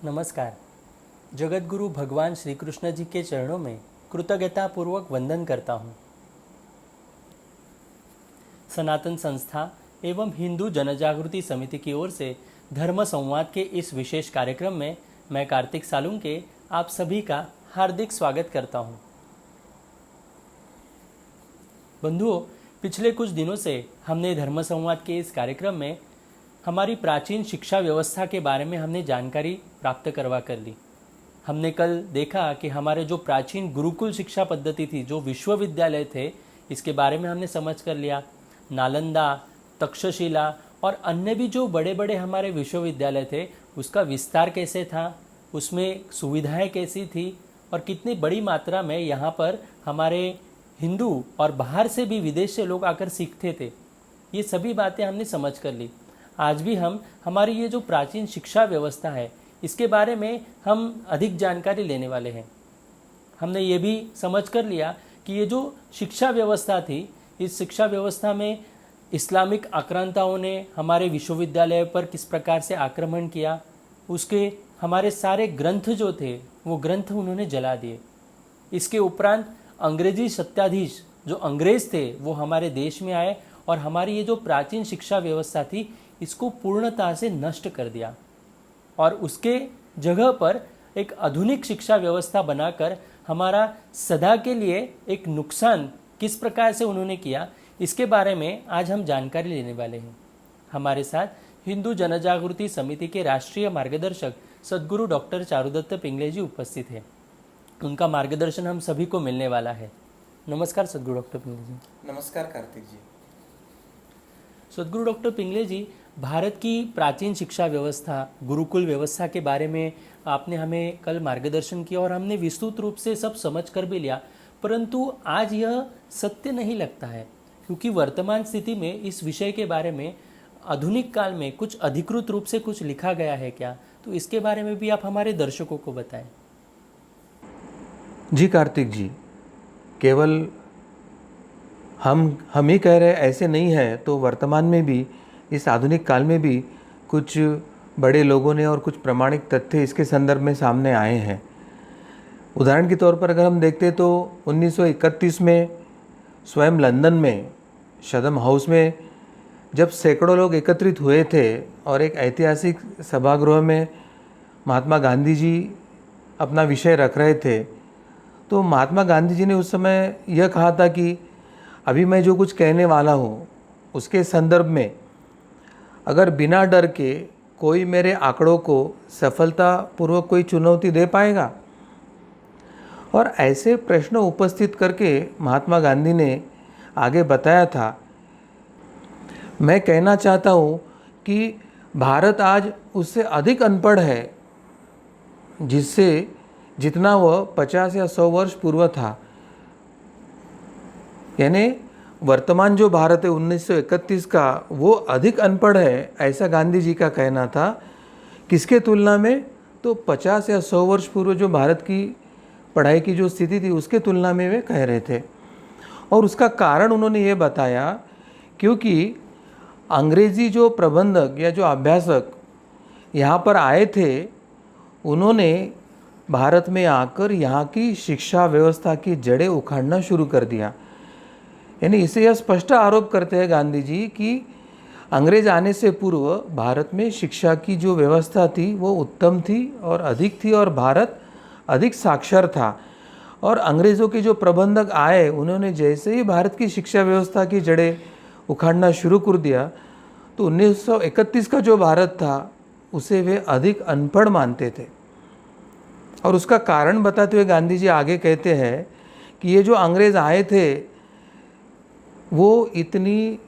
नमस्कार। जगत गुरु भगवान श्री कृष्ण जी के चरणों में कृतज्ञता पूर्वक वंदन करता हूँ। सनातन संस्था एवं हिंदू जनजागृति समिति की ओर से धर्म संवाद के इस विशेष कार्यक्रम में मैं कार्तिक सालुंके आप सभी का हार्दिक स्वागत करता हूँ। बंधुओं, पिछले कुछ दिनों से हमने धर्म संवाद के इस कार्यक्रम में हमारी प्राचीन शिक्षा व्यवस्था के बारे में हमने जानकारी प्राप्त करवा कर ली। हमने कल देखा कि हमारे जो प्राचीन गुरुकुल शिक्षा पद्धति थी, जो विश्वविद्यालय थे, इसके बारे में हमने समझ कर लिया। नालंदा, तक्षशिला और अन्य भी जो बड़े बड़े हमारे विश्वविद्यालय थे, उसका विस्तार कैसे था, उसमें सुविधाएं कैसी थी और कितनी बड़ी मात्रा में यहाँ पर हमारे हिंदू और बाहर से भी विदेश से लोग आकर सीखते थे। ये सभी बातें हमने समझ कर ली। आज भी हम हमारी ये जो प्राचीन शिक्षा व्यवस्था है, इसके बारे में हम अधिक जानकारी लेने वाले हैं। हमने ये भी समझ कर लिया कि ये जो शिक्षा व्यवस्था थी, इस शिक्षा व्यवस्था में इस्लामिक आक्रांताओं ने हमारे विश्वविद्यालय पर किस प्रकार से आक्रमण किया। उसके हमारे सारे ग्रंथ जो थे, वो ग्रंथ उन्होंने जला दिए। इसके उपरांत अंग्रेजी सत्ताधीश जो अंग्रेज थे, वो हमारे देश में आए और हमारी ये जो प्राचीन शिक्षा व्यवस्था थी, इसको पूर्णतः से नष्ट कर दिया और उसके जगह पर एक आधुनिक शिक्षा व्यवस्था बनाकर हमारा सदा के लिए एक नुकसान किस प्रकार से उन्होंने किया, इसके बारे में आज हम जानकारी लेने वाले हैं। हमारे साथ हिंदू जनजागृति समिति के राष्ट्रीय मार्गदर्शक सद्गुरु डॉक्टर चारुदत्त पिंगले जी उपस्थित हैं। उनका मार्गदर्शन हम सभी को मिलने वाला है। नमस्कार सद्गुरु डॉक्टर पिंगले जी। नमस्कार कार्तिक जी। सद्गुरु डॉक्टर पिंगले जी, भारत की प्राचीन शिक्षा व्यवस्था, गुरुकुल व्यवस्था के बारे में आपने हमें कल मार्गदर्शन किया और हमने विस्तृत रूप से सब समझ कर भी लिया, परंतु आज यह सत्य नहीं लगता है, क्योंकि वर्तमान स्थिति में इस विषय के बारे में आधुनिक काल में कुछ अधिकृत रूप से कुछ लिखा गया है क्या? तो इसके बारे में भी आप हमारे दर्शकों को बताएं। जी कार्तिक जी, केवल हम ही कह रहे ऐसे नहीं है, तो वर्तमान में भी इस आधुनिक काल में भी कुछ बड़े लोगों ने और कुछ प्रामाणिक तथ्य इसके संदर्भ में सामने आए हैं। उदाहरण के तौर पर अगर हम देखते तो 1931 में स्वयं लंदन में शदम हाउस में जब सैकड़ों लोग एकत्रित हुए थे और एक ऐतिहासिक सभागृह में महात्मा गांधी जी अपना विषय रख रहे थे, तो महात्मा गांधी जी ने उस समय यह कहा था कि अभी मैं जो कुछ कहने वाला हूँ उसके संदर्भ में अगर बिना डर के कोई मेरे आंकड़ों को सफलतापूर्वक कोई चुनौती दे पाएगा। और ऐसे प्रश्न उपस्थित करके महात्मा गांधी ने आगे बताया था, मैं कहना चाहता हूँ कि भारत आज उससे अधिक अनपढ़ है जिससे जितना वह 50 या 100 वर्ष पूर्व था। यानी वर्तमान जो भारत है 1931 का, वो अधिक अनपढ़ है, ऐसा गांधी जी का कहना था। किसके तुलना में? तो 50 या 100 वर्ष पूर्व जो भारत की पढ़ाई की जो स्थिति थी, उसके तुलना में वे कह रहे थे। और उसका कारण उन्होंने ये बताया, क्योंकि अंग्रेज़ी जो प्रबंधक या जो अभ्यासक यहाँ पर आए थे, उन्होंने भारत में आकर यहाँ की शिक्षा व्यवस्था की जड़ें उखाड़ना शुरू कर दिया। यानी इसे यह स्पष्ट आरोप करते हैं गांधी जी कि अंग्रेज आने से पूर्व भारत में शिक्षा की जो व्यवस्था थी वो उत्तम थी और अधिक थी और भारत अधिक साक्षर था। और अंग्रेज़ों के जो प्रबंधक आए, उन्होंने जैसे ही भारत की शिक्षा व्यवस्था की जड़ें उखाड़ना शुरू कर दिया, तो 1931 का जो भारत था उसे वे अधिक अनपढ़ मानते थे। और उसका कारण बताते हुए गांधी जी आगे कहते हैं कि ये जो अंग्रेज़ आए थे, वो इतनी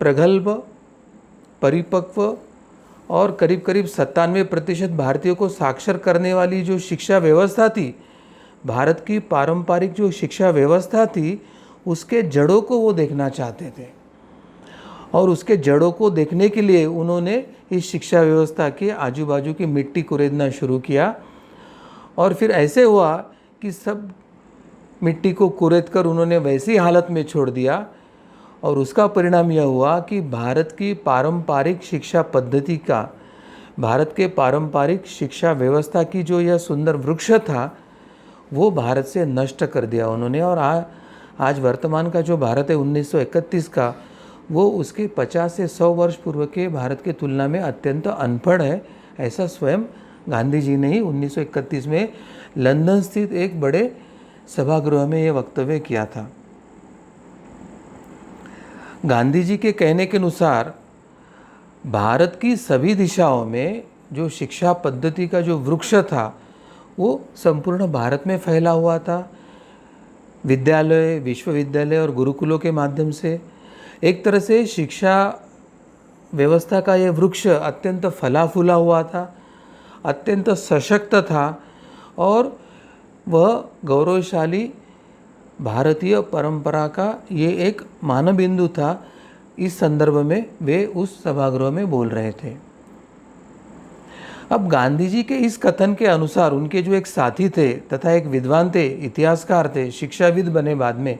प्रगल्भ, परिपक्व और करीब करीब 97% भारतीयों को साक्षर करने वाली जो शिक्षा व्यवस्था थी, भारत की पारंपरिक जो शिक्षा व्यवस्था थी, उसके जड़ों को वो देखना चाहते थे। और उसके जड़ों को देखने के लिए उन्होंने इस शिक्षा व्यवस्था के आजू बाजू की मिट्टी कुरेदना शुरू किया। और फिर ऐसे हुआ कि सब मिट्टी को कुरेद कर उन्होंने वैसी हालत में छोड़ दिया, और उसका परिणाम यह हुआ कि भारत की पारंपरिक शिक्षा पद्धति का भारत के पारंपरिक शिक्षा व्यवस्था की जो यह सुंदर वृक्ष था वो भारत से नष्ट कर दिया उन्होंने। और आज वर्तमान का जो भारत है 1931 का, वो उसके 50 से 100 वर्ष पूर्व के भारत की तुलना में अत्यंत अनपढ़ है, ऐसा स्वयं गांधी जी ने ही 1931 में लंदन स्थित एक बड़े सभागृह में यह वक्तव्य किया था। गांधी जी के कहने के अनुसार भारत की सभी दिशाओं में जो शिक्षा पद्धति का जो वृक्ष था वो संपूर्ण भारत में फैला हुआ था। विद्यालय, विश्वविद्यालय और गुरुकुलों के माध्यम से एक तरह से शिक्षा व्यवस्था का यह वृक्ष अत्यंत फला फूला हुआ था, अत्यंत सशक्त था और वह गौरवशाली भारतीय परंपरा का ये एक मानबिंदु था। इस संदर्भ में वे उस सभागृह में बोल रहे थे। अब गांधी जी के इस कथन के अनुसार उनके जो एक साथी थे तथा एक विद्वान थे, इतिहासकार थे, शिक्षाविद बने बाद में,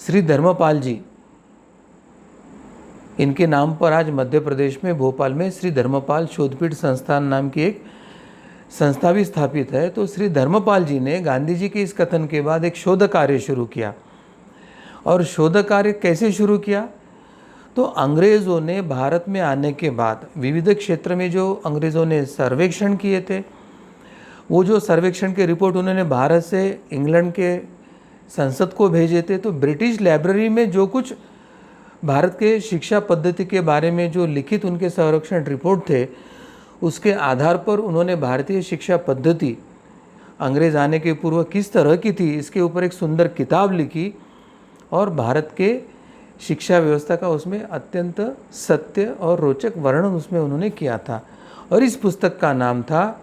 श्री धर्मपाल जी, इनके नाम पर आज मध्य प्रदेश में भोपाल में श्री धर्मपाल शोधपीठ संस्थान नाम की एक संस्था भी स्थापित है। तो श्री धर्मपाल जी ने गांधी जी के इस कथन के बाद एक शोध कार्य शुरू किया। और शोध कार्य कैसे शुरू किया? तो अंग्रेज़ों ने भारत में आने के बाद विविध क्षेत्र में जो अंग्रेज़ों ने सर्वेक्षण किए थे, वो जो सर्वेक्षण के रिपोर्ट उन्होंने भारत से इंग्लैंड के संसद को भेजे थे। तो ब्रिटिश लाइब्रेरी में जो कुछ भारत के शिक्षा पद्धति के बारे में जो लिखित उनके संरक्षण रिपोर्ट थे, उसके आधार पर उन्होंने भारतीय शिक्षा पद्धति अंग्रेज़ आने के पूर्व किस तरह की थी, इसके ऊपर एक सुंदर किताब लिखी और भारत के शिक्षा व्यवस्था का उसमें अत्यंत सत्य और रोचक वर्णन उसमें उन्होंने किया था। और इस पुस्तक का नाम था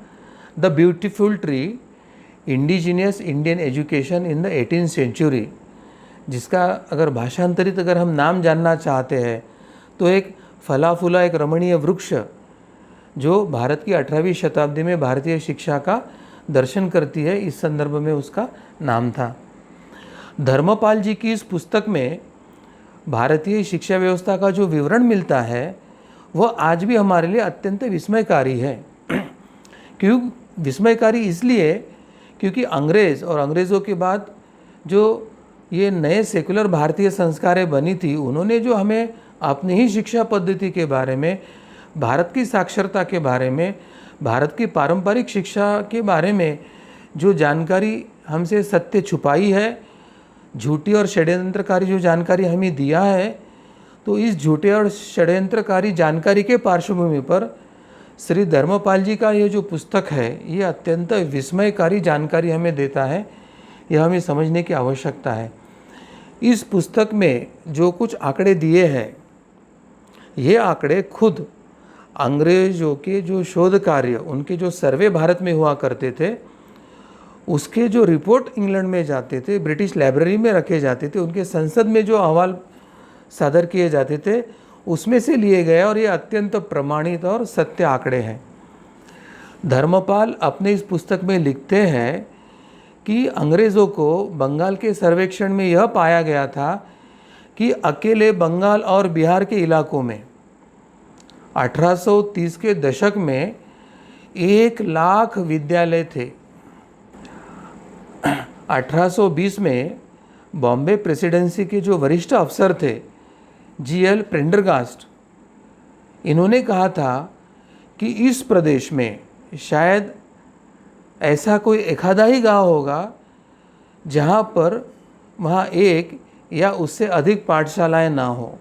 the beautiful tree, indigenous Indian education in the 18th century, जिसका अगर भाषांतरित अगर हम नाम जानना चाहते हैं तो एक फला फूला एक रमणीय वृक्ष जो भारत की 18वीं शताब्दी में भारतीय शिक्षा का दर्शन करती है, इस संदर्भ में उसका नाम था। धर्मपाल जी की इस पुस्तक में भारतीय शिक्षा व्यवस्था का जो विवरण मिलता है वह आज भी हमारे लिए अत्यंत विस्मयकारी है। क्यों विस्मयकारी? इसलिए क्योंकि अंग्रेज़ और अंग्रेज़ों के बाद जो ये नए सेकुलर भारतीय संस्कारें बनी थी, उन्होंने जो हमें अपनी ही शिक्षा पद्धति के बारे में, भारत की साक्षरता के बारे में, भारत की पारंपरिक शिक्षा के बारे में जो जानकारी हमसे सत्य छुपाई है, झूठी और षड्यंत्रकारी जो जानकारी हमें दिया है, तो इस झूठे और षड्यंत्रकारी जानकारी के पार्श्वभूमि पर श्री धर्मपाल जी का ये जो पुस्तक है ये अत्यंत विस्मयकारी जानकारी हमें देता है। यह हमें समझने की आवश्यकता है। इस पुस्तक में जो कुछ आंकड़े दिए हैं, ये आंकड़े खुद अंग्रेज़ों के जो शोध कार्य, उनके जो सर्वे भारत में हुआ करते थे, उसके जो रिपोर्ट इंग्लैंड में जाते थे, ब्रिटिश लाइब्रेरी में रखे जाते थे, उनके संसद में जो अहवाल सादर किए जाते थे, उसमें से लिए गए और ये अत्यंत प्रमाणित और सत्य आंकड़े हैं। धर्मपाल अपने इस पुस्तक में लिखते हैं कि अंग्रेज़ों को बंगाल के सर्वेक्षण में यह पाया गया था कि अकेले बंगाल और बिहार के इलाकों में 1830 के दशक में 1 लाख विद्यालय थे। 1820 में बॉम्बे प्रेसिडेंसी के जो वरिष्ठ अफसर थे G.L. प्रेंडरगास्ट, इन्होंने कहा था कि इस प्रदेश में शायद ऐसा कोई एखादा ही गांव होगा जहां पर वहाँ 1 या उससे अधिक पाठशालाएं ना हो।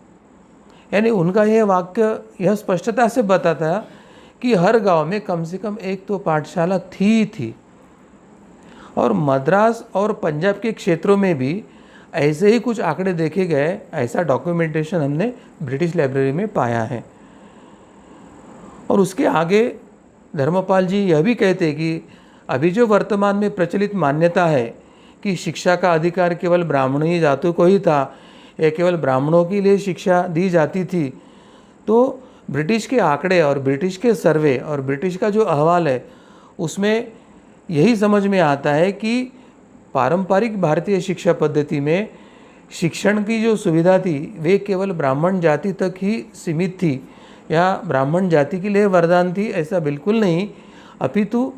यानी उनका यह वाक्य यह स्पष्टता से बताता है कि हर गांव में कम से कम 1 तो पाठशाला थी। और मद्रास और पंजाब के क्षेत्रों में भी ऐसे ही कुछ आंकड़े देखे गए, ऐसा डॉक्यूमेंटेशन हमने ब्रिटिश लाइब्रेरी में पाया है। और उसके आगे धर्मपाल जी यह भी कहते कि अभी जो वर्तमान में प्रचलित मान्यता है कि शिक्षा का अधिकार केवल ब्राह्मणी जातों को ही था या केवल ब्राह्मणों के लिए शिक्षा दी जाती थी, तो ब्रिटिश के आंकड़े और ब्रिटिश के सर्वे और ब्रिटिश का जो अहवाल है उसमें यही समझ में आता है कि पारंपरिक भारतीय शिक्षा पद्धति में शिक्षण की जो सुविधा थी वे केवल ब्राह्मण जाति तक ही सीमित थी। या ब्राह्मण जाति के लिए वरदान थी, ऐसा बिल्कुल नहीं, अपितु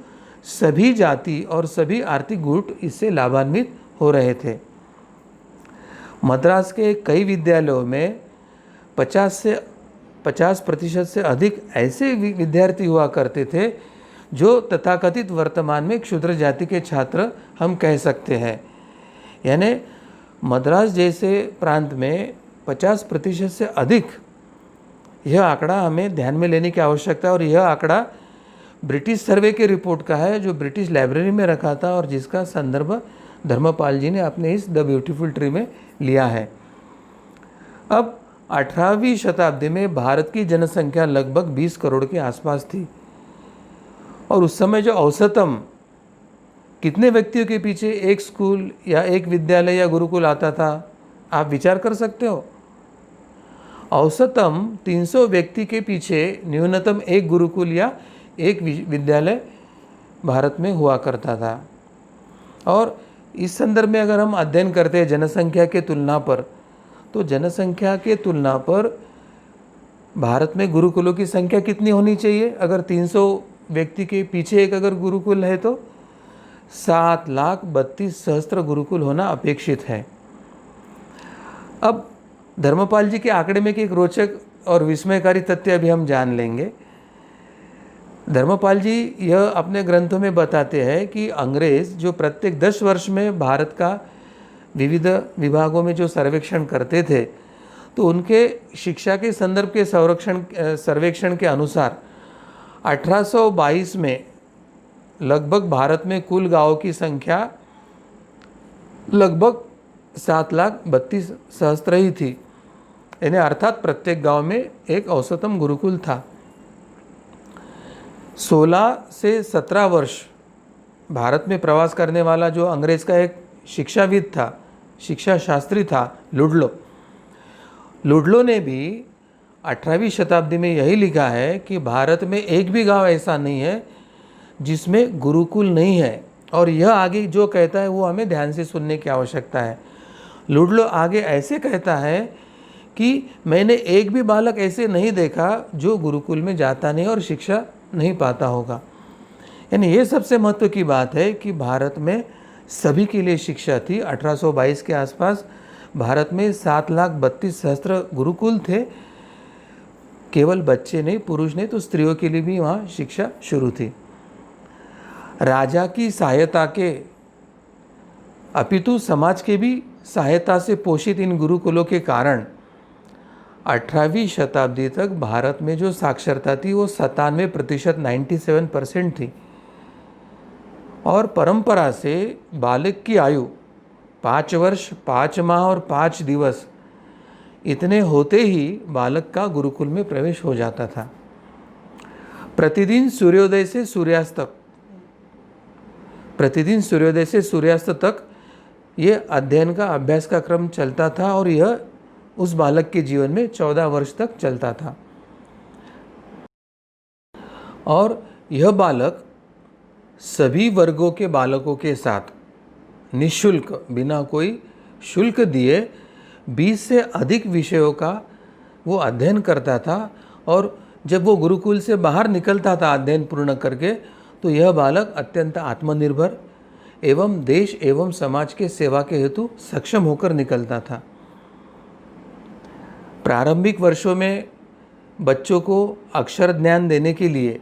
सभी जाति और सभी आर्थिक गुट इससे लाभान्वित हो रहे थे। मद्रास के कई विद्यालयों में 50% से अधिक ऐसे विद्यार्थी हुआ करते थे जो तथाकथित वर्तमान में क्षुद्र जाति के छात्र हम कह सकते हैं। यानी मद्रास जैसे प्रांत में 50% से अधिक, यह आंकड़ा हमें ध्यान में लेने की आवश्यकता है। और यह आंकड़ा ब्रिटिश सर्वे के रिपोर्ट का है जो ब्रिटिश लाइब्रेरी में रखा था और जिसका संदर्भ धर्मपाल जी ने अपने इस द ब्यूटीफुल ट्री में लिया है। अब 18वीं शताब्दी में भारत की जनसंख्या लगभग 20 करोड़ के आसपास थी और उस समय जो औसतम कितने व्यक्तियों के पीछे एक स्कूल या एक विद्यालय या गुरुकुल आता था, आप विचार कर सकते हो। औसतम 300 व्यक्ति के पीछे न्यूनतम एक गुरुकुल या एक विद्यालय भारत में हुआ करता था। और इस संदर्भ में अगर हम अध्ययन करते हैं जनसंख्या के तुलना पर, तो जनसंख्या के तुलना पर भारत में गुरुकुलों की संख्या कितनी होनी चाहिए? अगर 300 व्यक्ति के पीछे एक अगर गुरुकुल है तो 7,32,000 गुरुकुल होना अपेक्षित है। अब धर्मपाल जी के आंकड़े में एक रोचक और विस्मयकारी तथ्य अभी हम जान लेंगे। धर्मपाल जी यह अपने ग्रंथों में बताते हैं कि अंग्रेज जो प्रत्येक 10 वर्ष में भारत का विविध विभागों में जो सर्वेक्षण करते थे, तो उनके शिक्षा के संदर्भ के सर्वेक्षण के अनुसार 1822 में लगभग भारत में कुल गांवों की संख्या लगभग 7,32,000 ही थी। यानी अर्थात प्रत्येक गांव में एक औसतम गुरुकुल था। 16 से 17 वर्ष भारत में प्रवास करने वाला जो अंग्रेज का एक शिक्षाविद था, शिक्षा शास्त्री था, लुडलो ने भी 18वीं शताब्दी में यही लिखा है कि भारत में एक भी गांव ऐसा नहीं है जिसमें गुरुकुल नहीं है। और यह आगे जो कहता है वो हमें ध्यान से सुनने की आवश्यकता है। लुडलो आगे ऐसे कहता है कि मैंने एक भी बालक ऐसे नहीं देखा जो गुरुकुल में जाता नहीं और शिक्षा नहीं पाता होगा। यानी ये सबसे महत्व की बात है कि भारत में सभी के लिए शिक्षा थी। 1822 के आसपास भारत में 7,32,000 गुरुकुल थे। केवल बच्चे नहीं, पुरुष नहीं, तो स्त्रियों के लिए भी वहाँ शिक्षा शुरू थी। राजा की सहायता के अपितु समाज के भी सहायता से पोषित इन गुरुकुलों के कारण 18वीं शताब्दी तक भारत में जो साक्षरता थी वो 97%, 97% थी। और परंपरा से बालक की आयु 5 वर्ष, 5 माह और 5 दिवस इतने होते ही बालक का गुरुकुल में प्रवेश हो जाता था। प्रतिदिन सूर्योदय से सूर्यास्त तक ये अध्ययन का अभ्यास का क्रम चलता था और यह उस बालक के जीवन में 14 वर्ष तक चलता था। और यह बालक सभी वर्गों के बालकों के साथ निःशुल्क, बिना कोई शुल्क दिए 20 से अधिक विषयों का वो अध्ययन करता था। और जब वो गुरुकुल से बाहर निकलता था अध्ययन पूर्ण करके, तो यह बालक अत्यंत आत्मनिर्भर एवं देश एवं समाज के सेवा के हेतु सक्षम होकर निकलता था। प्रारंभिक वर्षों में बच्चों को अक्षर ज्ञान देने के लिए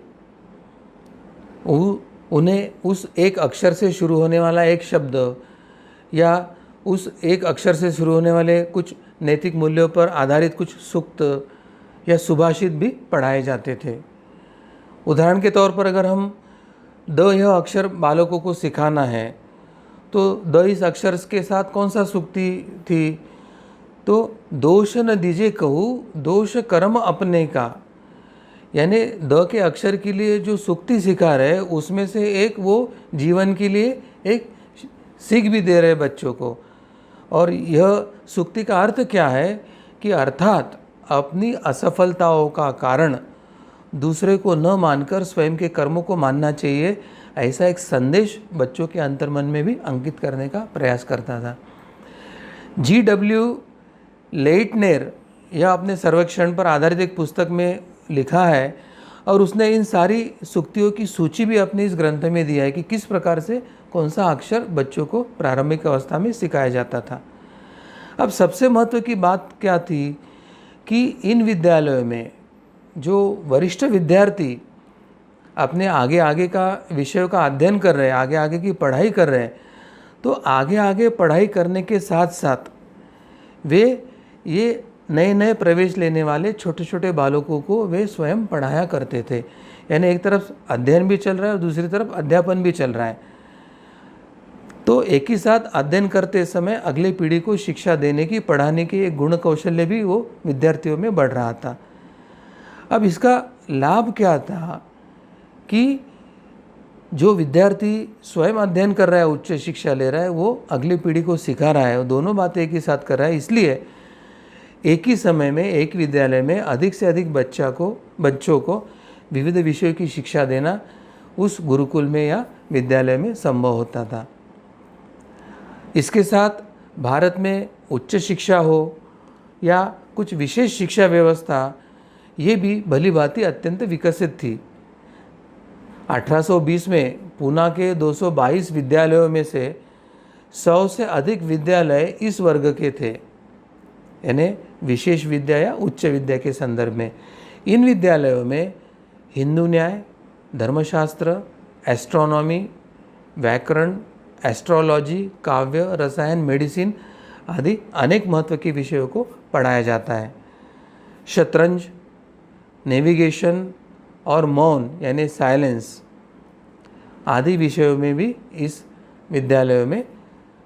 उन्हें उस एक अक्षर से शुरू होने वाला एक शब्द या उस एक अक्षर से शुरू होने वाले कुछ नैतिक मूल्यों पर आधारित कुछ सूक्त या सुभाषित भी पढ़ाए जाते थे। उदाहरण के तौर पर अगर हम द यह अक्षर बालकों को सिखाना है तो द इस अक्षर के साथ कौन सा सूक्ति थी? तो दोष न दीजिए कहूँ, दोष कर्म अपने का। यानी द के अक्षर के लिए जो सूक्ति सिखा रहे उसमें से एक वो जीवन के लिए एक सीख भी दे रहे बच्चों को। और यह सूक्ति का अर्थ क्या है कि अर्थात अपनी असफलताओं का कारण दूसरे को न मानकर स्वयं के कर्मों को मानना चाहिए, ऐसा एक संदेश बच्चों के अंतर्मन में भी अंकित करने का प्रयास करता था। G.W. लेइटनेर यह अपने सर्वेक्षण पर आधारित एक पुस्तक में लिखा है और उसने इन सारी सूक्तियों की सूची भी अपने इस ग्रंथ में दिया है कि किस प्रकार से कौन सा अक्षर बच्चों को प्रारंभिक अवस्था में सिखाया जाता था। अब सबसे महत्व की बात क्या थी कि इन विद्यालयों में जो वरिष्ठ विद्यार्थी अपने आगे आगे का विषयों का अध्ययन कर रहे हैं, आगे आगे की पढ़ाई कर रहे हैं, तो आगे आगे पढ़ाई करने के साथ साथ वे ये नए नए प्रवेश लेने वाले छोटे छोटे बालकों को वे स्वयं पढ़ाया करते थे। यानी एक तरफ अध्ययन भी चल रहा है और दूसरी तरफ अध्यापन भी चल रहा है। तो एक ही साथ अध्ययन करते समय अगली पीढ़ी को शिक्षा देने की, पढ़ाने की एक गुण कौशल्य भी वो विद्यार्थियों में बढ़ रहा था। अब इसका लाभ क्या था कि जो विद्यार्थी स्वयं अध्ययन कर रहा है, उच्च शिक्षा ले रहा है, वो अगली पीढ़ी को सिखा रहा है, वो दोनों बातें एक ही साथ कर रहा है। इसलिए एक ही समय में एक विद्यालय में अधिक से अधिक बच्चों को विविध विषयों की शिक्षा देना उस गुरुकुल में या विद्यालय में संभव होता था। इसके साथ भारत में उच्च शिक्षा हो या कुछ विशेष शिक्षा व्यवस्था, ये भी भली भांति अत्यंत विकसित थी। 1820 में पूना के 222 विद्यालयों में से 100 से अधिक विद्यालय इस वर्ग के थे, यानी विशेष विद्या या उच्च विद्या के संदर्भ में। इन विद्यालयों में हिंदू न्याय, धर्मशास्त्र, एस्ट्रोनॉमी, व्याकरण, एस्ट्रोलॉजी, काव्य, रसायन, मेडिसिन आदि अनेक महत्व के विषयों को पढ़ाया जाता है। शतरंज, नेविगेशन और मौन यानी साइलेंस आदि विषयों में भी इस विद्यालयों में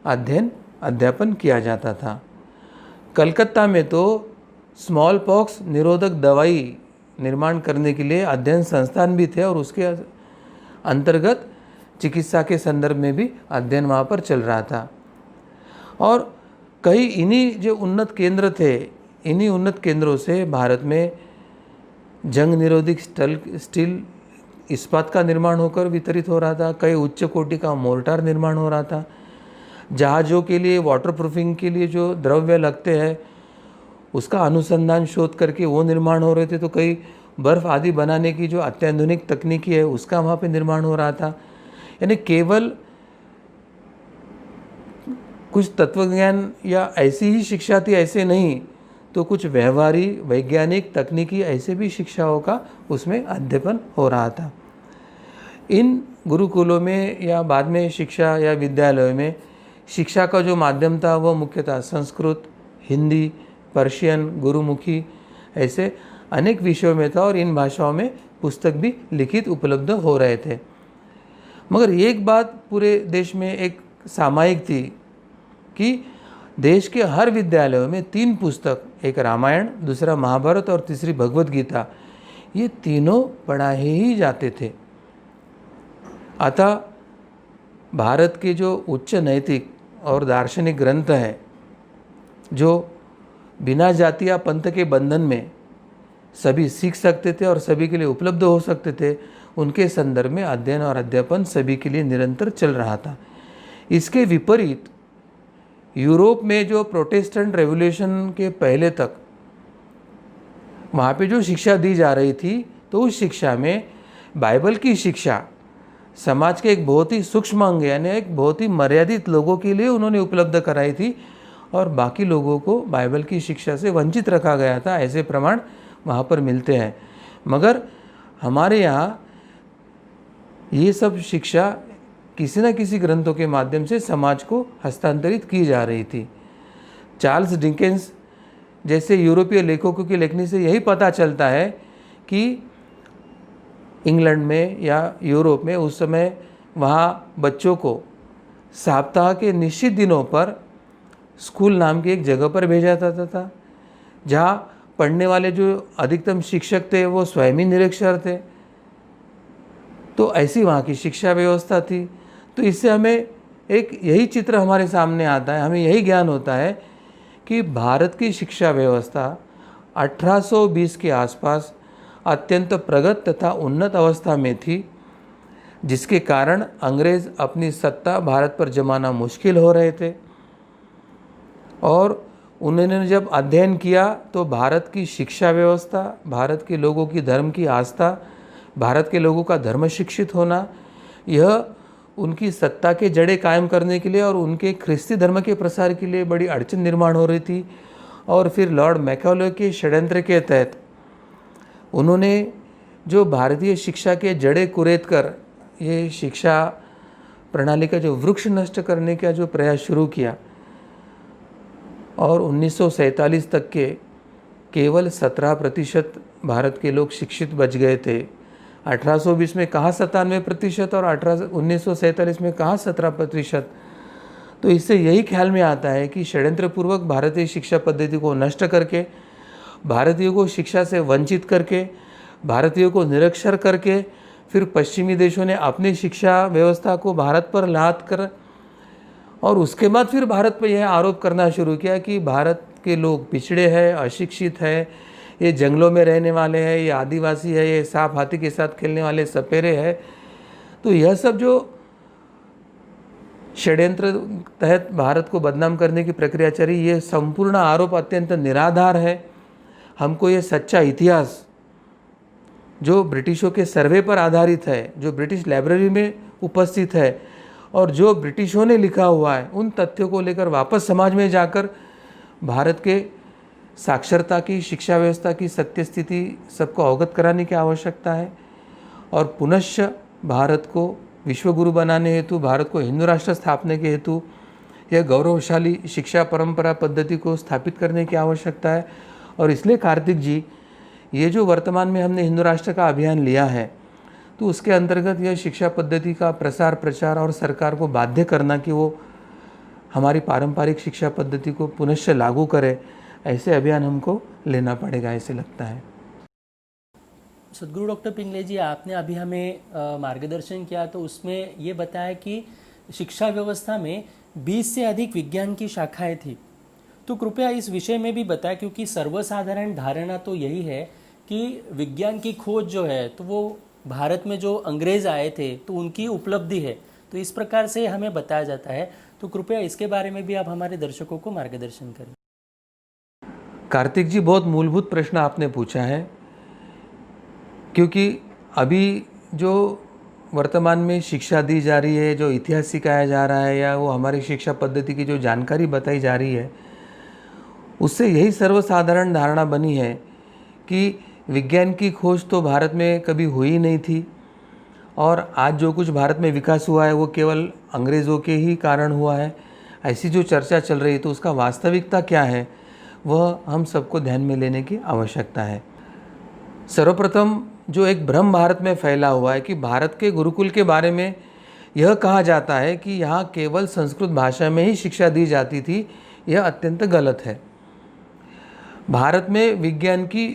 अध्यापन किया जाता था। कलकत्ता में तो स्मॉल पॉक्स निरोधक दवाई निर्माण करने के लिए अध्ययन संस्थान भी थे और उसके अंतर्गत चिकित्सा के संदर्भ में भी अध्ययन वहाँ पर चल रहा था। और कई इन्हीं जो उन्नत केंद्र थे, इन्हीं उन्नत केंद्रों से भारत में जंग निरोधक स्टील इस्पात का निर्माण होकर वितरित हो रहा था। कई उच्च कोटि का मोर्टार निर्माण हो रहा था। जहाज़ों के लिए वाटर प्रूफिंग के लिए जो द्रव्य लगते हैं उसका अनुसंधान शोध करके वो निर्माण हो रहे थे। तो कई बर्फ़ आदि बनाने की जो अत्याधुनिक तकनीकी है उसका वहाँ पे निर्माण हो रहा था। यानी केवल कुछ तत्वज्ञान या ऐसी ही शिक्षा थी ऐसे नहीं, तो कुछ व्यवहारी, वैज्ञानिक, तकनीकी ऐसे भी शिक्षाओं का उसमें अध्ययन हो रहा था। इन गुरुकुलों में या बाद में शिक्षा या विद्यालयों में शिक्षा का जो माध्यम था वह मुख्यतः संस्कृत, हिंदी, पर्शियन, गुरुमुखी ऐसे अनेक विषयों में था और इन भाषाओं में पुस्तक भी लिखित उपलब्ध हो रहे थे। मगर एक बात पूरे देश में एक सामायिक थी कि देश के हर विद्यालयों में 3 पुस्तक, एक रामायण, दूसरा महाभारत और तीसरी भगवत गीता, ये तीनों पढ़ाए ही जाते थे। अतः भारत के जो उच्च नैतिक और दार्शनिक ग्रंथ हैं, जो बिना जाति या पंथ के बंधन में सभी सीख सकते थे और सभी के लिए उपलब्ध हो सकते थे, उनके संदर्भ में अध्ययन और अध्यापन सभी के लिए निरंतर चल रहा था। इसके विपरीत यूरोप में जो प्रोटेस्टेंट रेवोल्यूशन के पहले तक वहाँ पे जो शिक्षा दी जा रही थी, तो उस शिक्षा में बाइबल की शिक्षा समाज के एक बहुत ही सूक्ष्म अंग यानी एक बहुत ही मर्यादित लोगों के लिए उन्होंने उपलब्ध कराई थी और बाकी लोगों को बाइबल की शिक्षा से वंचित रखा गया था। ऐसे प्रमाण वहाँ पर मिलते हैं। मगर हमारे यहाँ ये सब शिक्षा किसी न किसी ग्रंथों के माध्यम से समाज को हस्तांतरित की जा रही थी। चार्ल्स डिकेंस जैसे यूरोपीय लेखकों की लेखनी से यही पता चलता है कि इंग्लैंड में या यूरोप में उस समय वहाँ बच्चों को सप्ताह के निश्चित दिनों पर स्कूल नाम की एक जगह पर भेजा जाता था, जहाँ पढ़ने वाले जो अधिकतम शिक्षक थे वो स्वयं ही निरक्षर थे। तो ऐसी वहाँ की शिक्षा व्यवस्था थी। तो इससे हमें एक यही चित्र हमारे सामने आता है, हमें यही ज्ञान होता है कि भारत की शिक्षा व्यवस्था 1820 के आसपास अत्यंत प्रगत तथा उन्नत अवस्था में थी, जिसके कारण अंग्रेज़ अपनी सत्ता भारत पर जमाना मुश्किल हो रहे थे और उन्होंने जब अध्ययन किया तो भारत की शिक्षा व्यवस्था, भारत के लोगों की धर्म की आस्था, भारत के लोगों का धर्म शिक्षित होना, यह उनकी सत्ता के जड़ें कायम करने के लिए और उनके ख्रिस्ती धर्म के प्रसार के लिए बड़ी अड़चन निर्माण हो रही थी। और फिर लॉर्ड मैकाले के षड्यंत्र के तहत उन्होंने जो भारतीय शिक्षा के जड़ें कुरेद कर ये शिक्षा प्रणाली का जो वृक्ष नष्ट करने का जो प्रयास शुरू किया और 1947 तक के केवल 17% भारत के लोग शिक्षित बच गए थे। 1820 में कहाँ 97% और 1947 में कहाँ 17%। तो इससे यही ख्याल में आता है कि षड्यंत्रपूर्वक भारतीय शिक्षा पद्धति को नष्ट करके, भारतीयों को शिक्षा से वंचित करके, भारतीयों को निरक्षर करके, फिर पश्चिमी देशों ने अपनी शिक्षा व्यवस्था को भारत पर लाद कर और उसके बाद फिर भारत पर यह आरोप करना शुरू किया कि भारत के लोग पिछड़े हैं, अशिक्षित है, ये जंगलों में रहने वाले हैं, ये आदिवासी है, ये सांप हाथी के साथ खेलने वाले सपेरे हैं। तो यह सब जो षड्यंत्र तहत भारत को बदनाम करने की प्रक्रिया चली, ये संपूर्ण आरोप अत्यंत निराधार है। हमको ये सच्चा इतिहास जो ब्रिटिशों के सर्वे पर आधारित है, जो ब्रिटिश लाइब्रेरी में उपस्थित है और जो ब्रिटिशों ने लिखा हुआ है, उन तथ्यों को लेकर वापस समाज में जाकर भारत के साक्षरता की, शिक्षा व्यवस्था की सत्य स्थिति सबको अवगत कराने की आवश्यकता है और पुनश्च भारत को विश्वगुरु बनाने हेतु, भारत को हिंदू राष्ट्र स्थापने के हेतु यह गौरवशाली शिक्षा परंपरा पद्धति को स्थापित करने की आवश्यकता है। और इसलिए कार्तिक जी, ये जो वर्तमान में हमने हिंदू राष्ट्र का अभियान लिया है, तो उसके अंतर्गत यह शिक्षा पद्धति का प्रसार प्रचार और सरकार को बाध्य करना कि वो हमारी पारंपरिक शिक्षा पद्धति को पुनश्च लागू करे, ऐसे अभियान हमको लेना पड़ेगा, ऐसे लगता है। सदगुरु डॉक्टर पिंगले जी, आपने अभी हमें मार्गदर्शन किया तो उसमें ये बताया कि शिक्षा व्यवस्था में 20 से अधिक विज्ञान की शाखाएं थी। तो कृपया इस विषय में भी बताएं, क्योंकि सर्वसाधारण धारणा तो यही है कि विज्ञान की खोज जो है तो वो भारत में जो अंग्रेज आए थे तो उनकी उपलब्धि है, तो इस प्रकार से हमें बताया जाता है। तो कृपया इसके बारे में भी आप हमारे दर्शकों को मार्गदर्शन करें। कार्तिक जी, बहुत मूलभूत प्रश्न आपने पूछा है, क्योंकि अभी जो वर्तमान में शिक्षा दी जा रही है, जो इतिहास सिखाया जा रहा है या वो हमारी शिक्षा पद्धति की जो जानकारी बताई जा रही है, उससे यही सर्वसाधारण धारणा बनी है कि विज्ञान की खोज तो भारत में कभी हुई नहीं थी और आज जो कुछ भारत में विकास हुआ है वो केवल अंग्रेज़ों के ही कारण हुआ है। ऐसी जो चर्चा चल रही है, तो उसका वास्तविकता क्या है वह हम सबको ध्यान में लेने की आवश्यकता है। सर्वप्रथम जो एक भ्रम भारत में फैला हुआ है कि भारत के गुरुकुल के बारे में यह कहा जाता है कि यहाँ केवल संस्कृत भाषा में ही शिक्षा दी जाती थी, यह अत्यंत गलत है। भारत में विज्ञान की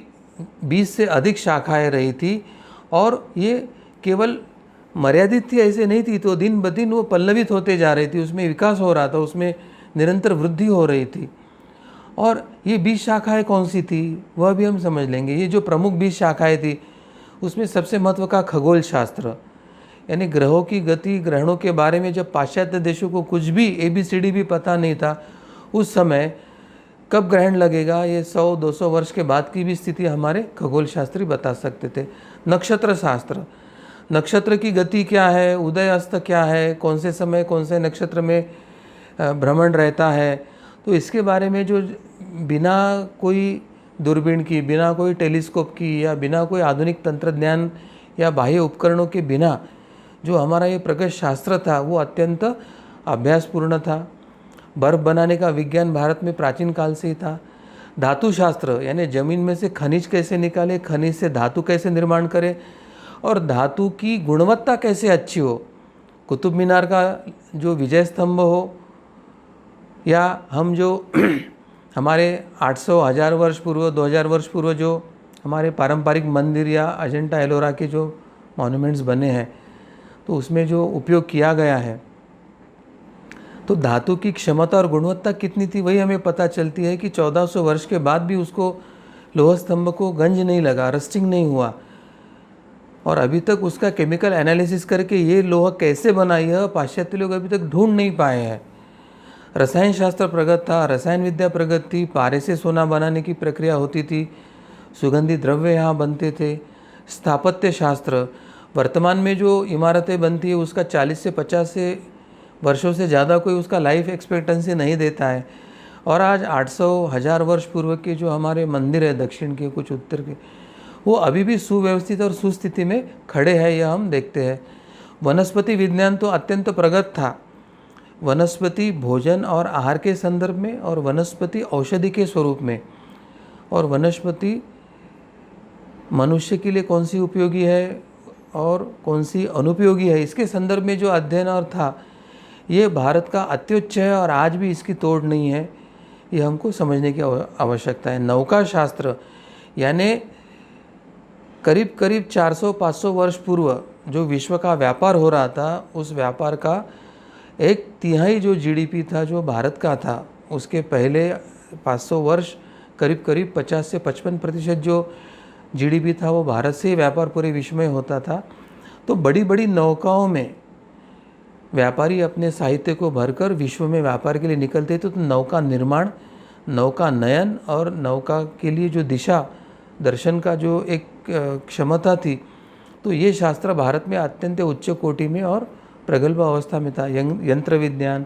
20 से अधिक शाखाएं रही थी और ये केवल मर्यादित थी ऐसे नहीं थी, तो दिन ब दिन वो पल्लवित होते जा रही थी, उसमें विकास हो रहा था, उसमें निरंतर वृद्धि हो रही थी। और ये 20 शाखाएं कौन सी थी वह भी हम समझ लेंगे। ये जो प्रमुख 20 शाखाएं थी उसमें सबसे महत्व का खगोल शास्त्र, यानी ग्रहों की गति, ग्रहणों के बारे में जब पाश्चात्य देशों को कुछ भी ABCD भी पता नहीं था, उस समय कब ग्रहण लगेगा ये 100-200 वर्ष के बाद की भी स्थिति हमारे खगोल शास्त्री बता सकते थे। नक्षत्र शास्त्र, नक्षत्र की गति क्या है, उदय अस्त क्या है, कौन से समय कौन से नक्षत्र में भ्रमण रहता है, तो इसके बारे में जो बिना कोई दूरबीन की, बिना कोई टेलीस्कोप की या बिना कोई आधुनिक तंत्रज्ञान या बाह्य उपकरणों के बिना जो हमारा ये प्रगत शास्त्र था वो अत्यंत अभ्यासपूर्ण था। बर्फ बनाने का विज्ञान भारत में प्राचीन काल से ही था। धातु शास्त्र, यानी ज़मीन में से खनिज कैसे निकाले, खनिज से धातु कैसे निर्माण करें और धातु की गुणवत्ता कैसे अच्छी हो, कुतुब मीनार का जो विजय स्तंभ हो या हम जो हमारे 800-1000 वर्ष पूर्व, 2000 वर्ष पूर्व जो हमारे पारंपरिक मंदिर या अजंता एलोरा के जो मॉन्यूमेंट्स बने हैं, तो उसमें जो उपयोग किया गया है, तो धातु की क्षमता और गुणवत्ता कितनी थी वही हमें पता चलती है कि 1400 वर्ष के बाद भी उसको लोह स्तंभ को गंज नहीं लगा, रस्टिंग नहीं हुआ और अभी तक उसका केमिकल एनालिसिस करके ये लोहा कैसे बना, यह पाश्चात्य लोग अभी तक ढूंढ नहीं पाए हैं। रसायन शास्त्र प्रगत था, रसायन विद्या प्रगत थी, पारे से सोना बनाने की प्रक्रिया होती थी, सुगंधित द्रव्य यहाँ बनते थे। स्थापत्य शास्त्र, वर्तमान में जो इमारतें बनती है उसका 40 से 50 से वर्षों से ज़्यादा कोई उसका लाइफ एक्सपेक्टेंसी नहीं देता है। और आज 800-1000 वर्ष पूर्व के जो हमारे मंदिर है, दक्षिण के कुछ उत्तर के, वो अभी भी सुव्यवस्थित और सुस्थिति में खड़े हैं, यह हम देखते हैं। वनस्पति विज्ञान तो अत्यंत प्रगत था। वनस्पति भोजन और आहार के संदर्भ में, और वनस्पति औषधि के स्वरूप में, और वनस्पति मनुष्य के लिए कौन सी उपयोगी है और कौन सी अनुपयोगी है, इसके संदर्भ में जो अध्ययन और था, ये भारत का अत्युच्च है और आज भी इसकी तोड़ नहीं है। ये हमको समझने की आवश्यकता है। नौका शास्त्र, यानी करीब करीब 400-500 वर्ष पूर्व जो विश्व का व्यापार हो रहा था, उस व्यापार का 1/3 जो जीडीपी था जो भारत का था, उसके पहले 500 वर्ष करीब करीब 50 से 55% जो जीडीपी था वो भारत से ही व्यापार पूरे विश्व में होता था। तो बड़ी बड़ी नौकाओं में व्यापारी अपने साहित्य को भरकर विश्व में व्यापार के लिए निकलते थे। तो नौका निर्माण, नौका नयन और नौका के लिए जो दिशा दर्शन का जो एक क्षमता थी, तो ये शास्त्र भारत में अत्यंत उच्च कोटि में और प्रगल्भ अवस्था में था। यंत्र विज्ञान,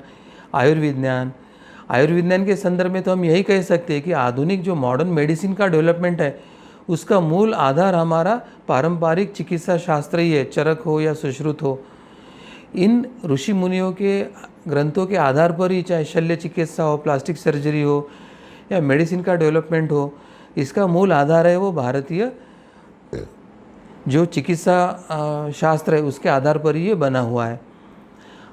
आयुर्विज्ञान के संदर्भ में तो हम यही कह सकते हैं कि आधुनिक जो मॉडर्न मेडिसिन का डेवलपमेंट है, उसका मूल आधार हमारा पारंपरिक चिकित्सा शास्त्र ही है, चरक हो या सुश्रुत हो। इन ऋषि मुनियों के ग्रंथों के आधार पर ही, चाहे शल्य चिकित्सा हो, प्लास्टिक सर्जरी हो या मेडिसिन का डेवलपमेंट हो, इसका मूल आधार है वो भारतीय जो चिकित्सा शास्त्र है, उसके आधार पर ही ये बना हुआ है।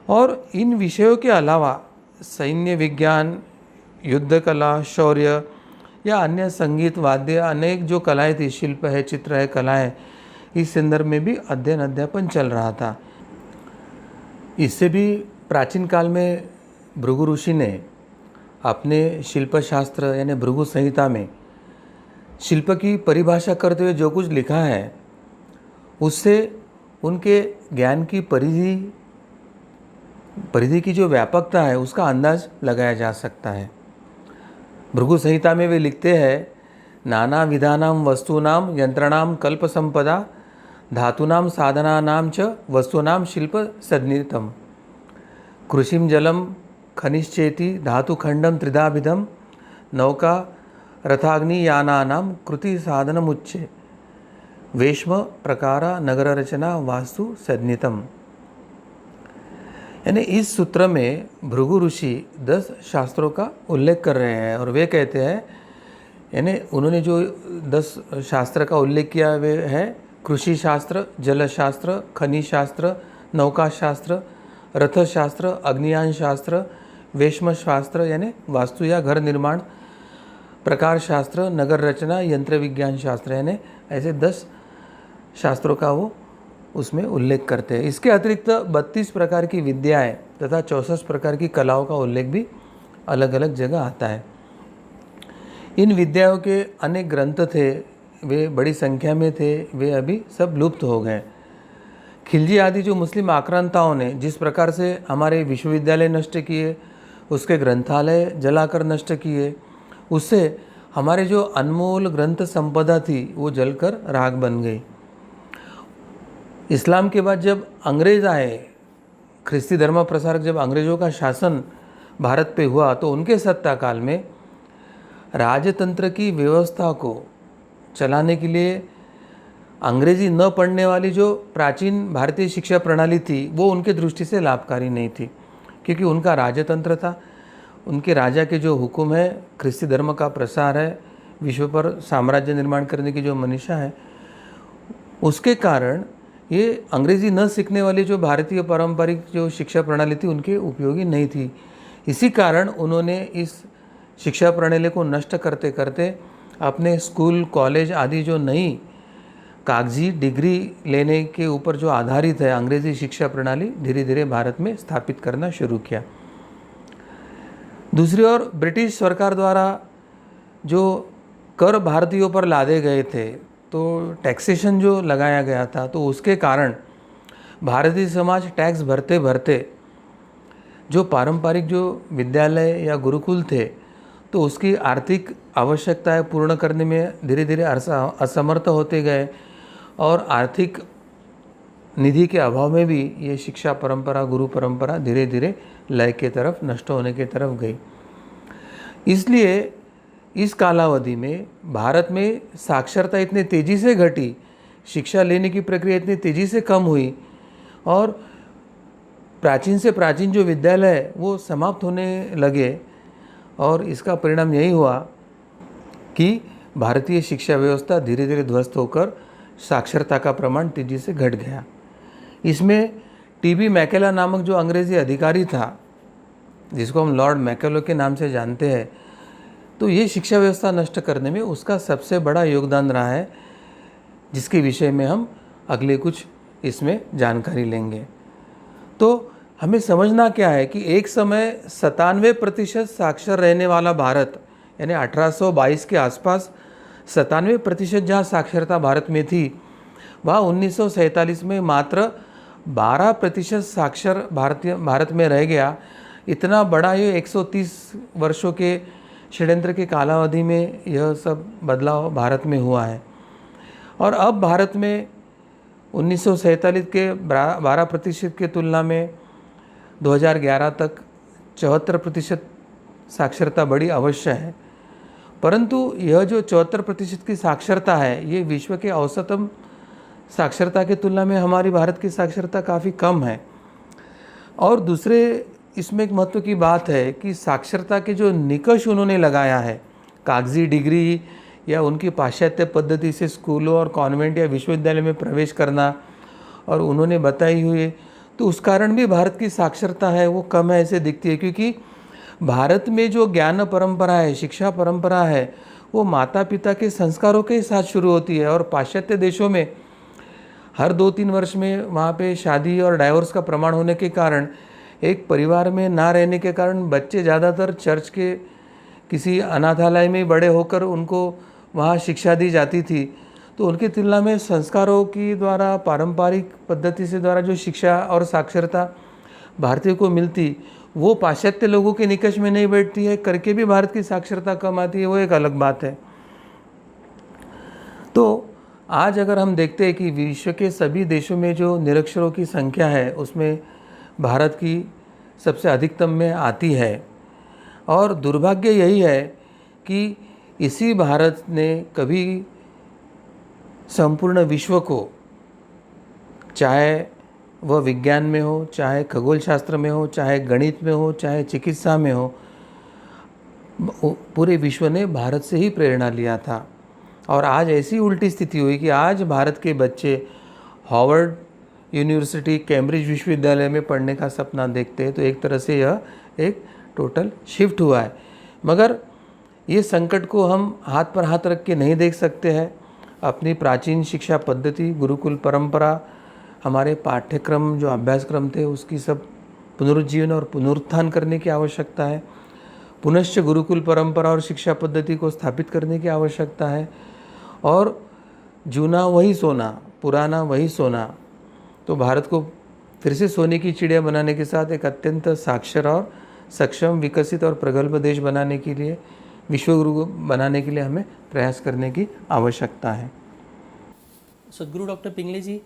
और इन विषयों के अलावा सैन्य विज्ञान, युद्ध कला, शौर्य या अन्य संगीत, वाद्य, अनेक जो कलाएं थी, शिल्प है, चित्र है, कला है, इस संदर्भ में भी अध्ययन अध्यापन चल रहा था। इससे भी प्राचीन काल में भृगु ऋषि ने अपने शिल्पशास्त्र यानी भृगु संहिता में शिल्प की परिभाषा करते हुए जो कुछ लिखा है, उससे उनके ज्ञान की परिधि की जो व्यापकता है उसका अंदाज लगाया जा सकता है। भृगु संहिता में वे लिखते हैं, नाना विधानाम वस्तूनाम यंत्रणाम कल्प संपदा धातूनाम साधनानाम च वस्तूनाम शिल्प सन्निहितम कृषिम जलम खनिश्चेति धातुखंडम त्रिधाभिधम नौका रथाग्नि यानानाम कृति साधनमुच्चे वेश्म प्रकारा नगर रचना वास्तु सन्निहितम। यानी इस सूत्र में भृगु ऋषि 10 शास्त्रों का उल्लेख कर रहे हैं और वे कहते हैं, यानी उन्होंने जो 10 शास्त्र का उल्लेख किया वे है कृषि शास्त्र, जल शास्त्र, खनिज शास्त्र, नौका शास्त्र, रथ शास्त्र, अग्नियान शास्त्र, वेश्म शास्त्र यानी वास्तु या घर निर्माण, प्रकार शास्त्र, नगर रचना, यंत्र विज्ञान शास्त्र, यानी ऐसे 10 शास्त्रों का वो उसमें उल्लेख करते हैं। इसके अतिरिक्त 32 प्रकार की विद्याएं तथा 64 प्रकार की कलाओं का उल्लेख भी अलग अलग जगह आता है। इन विद्याओं के अनेक ग्रंथ थे, वे बड़ी संख्या में थे, वे अभी सब लुप्त हो गए। खिलजी आदि जो मुस्लिम आक्रांताओं ने जिस प्रकार से हमारे विश्वविद्यालय नष्ट किए, उसके ग्रंथालय जलाकर नष्ट किए, उससे हमारे जो अनमोल ग्रंथ संपदा थी वो जलकर राख बन गई। इस्लाम के बाद जब अंग्रेज़ आए, ख्रिस्ती धर्म प्रसारक जब अंग्रेज़ों का शासन भारत पे हुआ, तो उनके सत्ता काल में राजतंत्र की व्यवस्था को चलाने के लिए अंग्रेज़ी न पढ़ने वाली जो प्राचीन भारतीय शिक्षा प्रणाली थी वो उनके दृष्टि से लाभकारी नहीं थी, क्योंकि उनका राजतंत्र था, उनके राजा के जो हुक्म है, ख्रिस्ती धर्म का प्रसार है, विश्व पर साम्राज्य निर्माण करने की जो मनीषा है, उसके कारण ये अंग्रेज़ी न सीखने वाली जो भारतीय पारंपरिक जो शिक्षा प्रणाली थी उनके उपयोगी नहीं थी। इसी कारण उन्होंने इस शिक्षा प्रणाली को नष्ट करते करते अपने स्कूल, कॉलेज आदि जो नई कागजी डिग्री लेने के ऊपर जो आधारित है अंग्रेज़ी शिक्षा प्रणाली, धीरे धीरे भारत में स्थापित करना शुरू किया। दूसरी ओर ब्रिटिश सरकार द्वारा जो कर भारतीयों पर लादे गए थे, तो टैक्सेशन जो लगाया गया था, तो उसके कारण भारतीय समाज टैक्स भरते भरते जो पारंपरिक जो विद्यालय या गुरुकुल थे तो उसकी आर्थिक आवश्यकताएं पूर्ण करने में धीरे धीरे असमर्थ होते गए और आर्थिक निधि के अभाव में भी ये शिक्षा परंपरा, गुरु परंपरा धीरे धीरे लय के तरफ, नष्ट होने के तरफ गई। इसलिए इस कालावधि में भारत में साक्षरता इतनी तेज़ी से घटी, शिक्षा लेने की प्रक्रिया इतनी तेज़ी से कम हुई और प्राचीन से प्राचीन जो विद्यालय है वो समाप्त होने लगे और इसका परिणाम यही हुआ कि भारतीय शिक्षा व्यवस्था धीरे धीरे ध्वस्त होकर साक्षरता का प्रमाण तेज़ी से घट गया। इसमें टीबी मैकेला नामक जो अंग्रेज़ी अधिकारी था, जिसको हम लॉर्ड मैकेलो के नाम से जानते हैं, तो ये शिक्षा व्यवस्था नष्ट करने में उसका सबसे बड़ा योगदान रहा है, जिसके विषय में हम अगले कुछ इसमें जानकारी लेंगे। तो हमें समझना क्या है कि एक समय 97% साक्षर रहने वाला भारत, यानी 1822 के आसपास 97% जहाँ साक्षरता भारत में थी, वहाँ 1947 में मात्र 12% साक्षर भारत में रह गया। इतना बड़ा ये 130 वर्षों के षड्यंत्र के कालावधि में यह सब बदलाव भारत में हुआ है। और अब भारत में 1947 के 12% की तुलना में 2011 तक 74% साक्षरता बढ़ी अवश्य है, परंतु यह जो 74% की साक्षरता है ये विश्व के औसतम साक्षरता की तुलना में हमारी भारत की साक्षरता काफ़ी कम है। और दूसरे इसमें एक महत्व की बात है कि साक्षरता के जो निकष उन्होंने लगाया है, कागजी डिग्री या उनकी पाश्चात्य पद्धति से स्कूलों और कॉन्वेंट या विश्वविद्यालय में प्रवेश करना और उन्होंने बताई हुई, तो उस कारण भी भारत की साक्षरता है वो कम है ऐसे दिखती है। क्योंकि भारत में जो ज्ञान परंपरा है, शिक्षा परंपरा है, वो माता पिता के संस्कारों के साथ शुरू होती है और पाश्चात्य देशों में हर 2-3 वर्ष में वहाँ पे शादी और डाइवोर्स का प्रमाण होने के कारण, एक परिवार में ना रहने के कारण बच्चे ज़्यादातर चर्च के किसी अनाथालय में बड़े होकर उनको वहाँ शिक्षा दी जाती थी। तो उनकी तुलना में संस्कारों की द्वारा, पारंपरिक पद्धति से द्वारा जो शिक्षा और साक्षरता भारतीयों को मिलती, वो पाश्चात्य लोगों के निकष में नहीं बैठती है, करके भी भारत की साक्षरता कम आती है, वो एक अलग बात है। तो आज अगर हम देखते हैं कि विश्व के सभी देशों में जो निरक्षरों की संख्या है उसमें भारत की सबसे अधिकतम में आती है। और दुर्भाग्य यही है कि इसी भारत ने कभी संपूर्ण विश्व को, चाहे वह विज्ञान में हो, चाहे खगोल शास्त्र में हो, चाहे गणित में हो, चाहे चिकित्सा में हो, पूरे विश्व ने भारत से ही प्रेरणा लिया था। और आज ऐसी उल्टी स्थिति हुई कि आज भारत के बच्चे हार्वर्ड यूनिवर्सिटी, कैम्ब्रिज विश्वविद्यालय में पढ़ने का सपना देखते हैं। तो एक तरह से यह एक टोटल शिफ्ट हुआ है। मगर ये संकट को हम हाथ पर हाथ रख के नहीं देख सकते हैं। अपनी प्राचीन शिक्षा पद्धति, गुरुकुल परंपरा, हमारे पाठ्यक्रम जो अभ्यासक्रम थे उसकी सब पुनरुज्जीवन और पुनरुत्थान करने की आवश्यकता है। पुनश्च गुरुकुल परंपरा और शिक्षा पद्धति को स्थापित करने की आवश्यकता है। और जूना वही सोना, पुराना वही सोना। तो भारत को फिर से सोने की चिड़िया बनाने के साथ एक अत्यंत साक्षर और सक्षम, विकसित और प्रगल्भ देश बनाने के लिए, विश्वगुरु बनाने के लिए हमें प्रयास करने की आवश्यकता है। सदगुरु डॉक्टर पिंगले जी,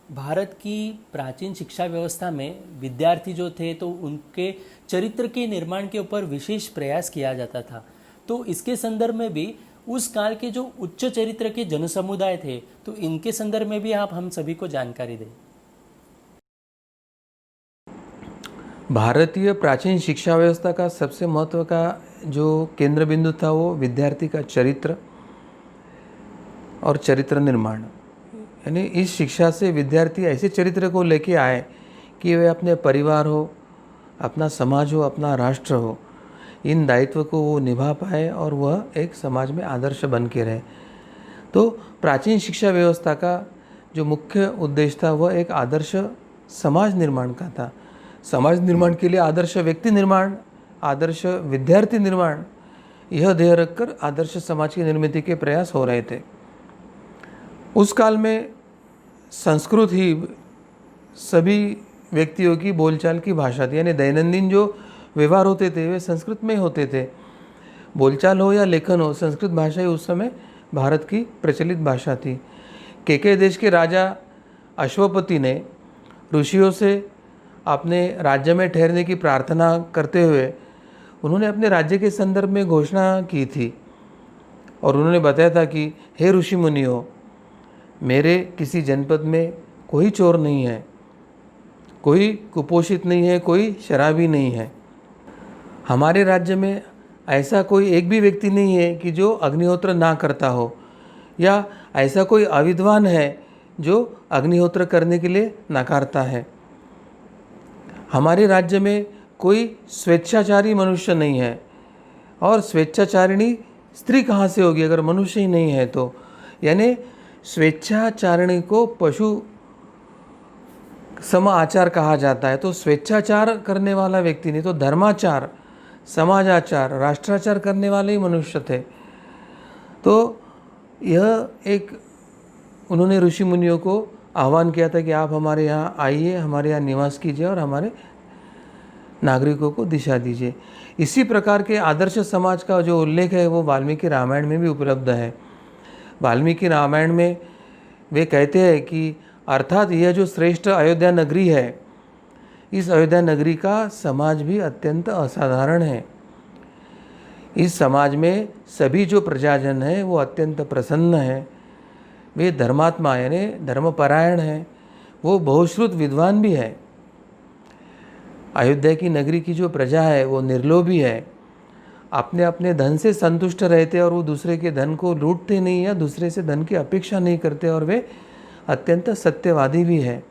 भारत की प्राचीन शिक्षा व्यवस्था में विद्यार्थी जो थे तो उनके चरित्र के निर्माण के ऊपर विशेष प्रयास किया जाता था। तो इसके संदर्भ में भी उस काल के जो उच्च चरित्र के जनसमुदाय थे, तो इनके संदर्भ में भी आप हम सभी को जानकारी दें। भारतीय प्राचीन शिक्षा व्यवस्था का सबसे महत्व का जो केंद्र बिंदु था वो विद्यार्थी का चरित्र और चरित्र निर्माण। यानी इस शिक्षा से विद्यार्थी ऐसे चरित्र को लेके आए कि वे अपने परिवार हो, अपना समाज हो, अपना राष्ट्र हो, इन दायित्व को वो निभा पाए और वह एक समाज में आदर्श बन के रहे। तो प्राचीन शिक्षा व्यवस्था का जो मुख्य उद्देश्य था वह एक आदर्श समाज निर्माण का था। समाज निर्माण के लिए आदर्श व्यक्ति निर्माण, आदर्श विद्यार्थी निर्माण, यह ध्येय रखकर आदर्श समाज की निर्मिति के प्रयास हो रहे थे। उस काल में संस्कृत ही सभी व्यक्तियों की बोलचाल की भाषा थी, यानी दैनंदिन जो व्यवहार होते थे वे संस्कृत में ही होते थे। बोलचाल हो या लेखन हो, संस्कृत भाषा ही उस समय भारत की प्रचलित भाषा थी। केके देश के राजा अश्वपति ने ऋषियों से अपने राज्य में ठहरने की प्रार्थना करते हुए उन्होंने अपने राज्य के संदर्भ में घोषणा की थी और उन्होंने बताया था कि हे ऋषि मुनियों, मेरे किसी जनपद में कोई चोर नहीं है, कोई कुपोषित नहीं है, कोई शराबी नहीं है। हमारे राज्य में ऐसा कोई एक भी व्यक्ति नहीं है कि जो अग्निहोत्र ना करता हो, या ऐसा कोई अविद्वान है जो अग्निहोत्र करने के लिए नकारता है। हमारे राज्य में कोई स्वेच्छाचारी मनुष्य नहीं है, और स्वेच्छाचारिणी स्त्री कहाँ से होगी अगर मनुष्य ही नहीं है तो। यानी स्वेच्छाचारिणी को पशु सम आचार कहा जाता है। तो स्वेच्छाचार करने वाला व्यक्ति नहीं तो धर्माचार, समाजाचार, राष्ट्राचार करने वाले ही मनुष्य थे। तो यह एक उन्होंने ऋषि मुनियों को आह्वान किया था कि आप हमारे यहाँ आइए, हमारे यहाँ निवास कीजिए और हमारे नागरिकों को दिशा दीजिए। इसी प्रकार के आदर्श समाज का जो उल्लेख है वो वाल्मीकि रामायण में भी उपलब्ध है। वाल्मीकि रामायण में वे कहते हैं कि अर्थात यह जो श्रेष्ठ अयोध्या नगरी है, इस अयोध्या नगरी का समाज भी अत्यंत असाधारण है। इस समाज में सभी जो प्रजाजन है वो अत्यंत प्रसन्न है, वे धर्मात्मा यानी धर्मपरायण है, वो बहुश्रुत विद्वान भी है। अयोध्या की नगरी की जो प्रजा है वो निर्लोभी है, अपने अपने धन से संतुष्ट रहते और वो दूसरे के धन को लूटते नहीं या दूसरे से धन की अपेक्षा नहीं करते, और वे अत्यंत सत्यवादी भी है।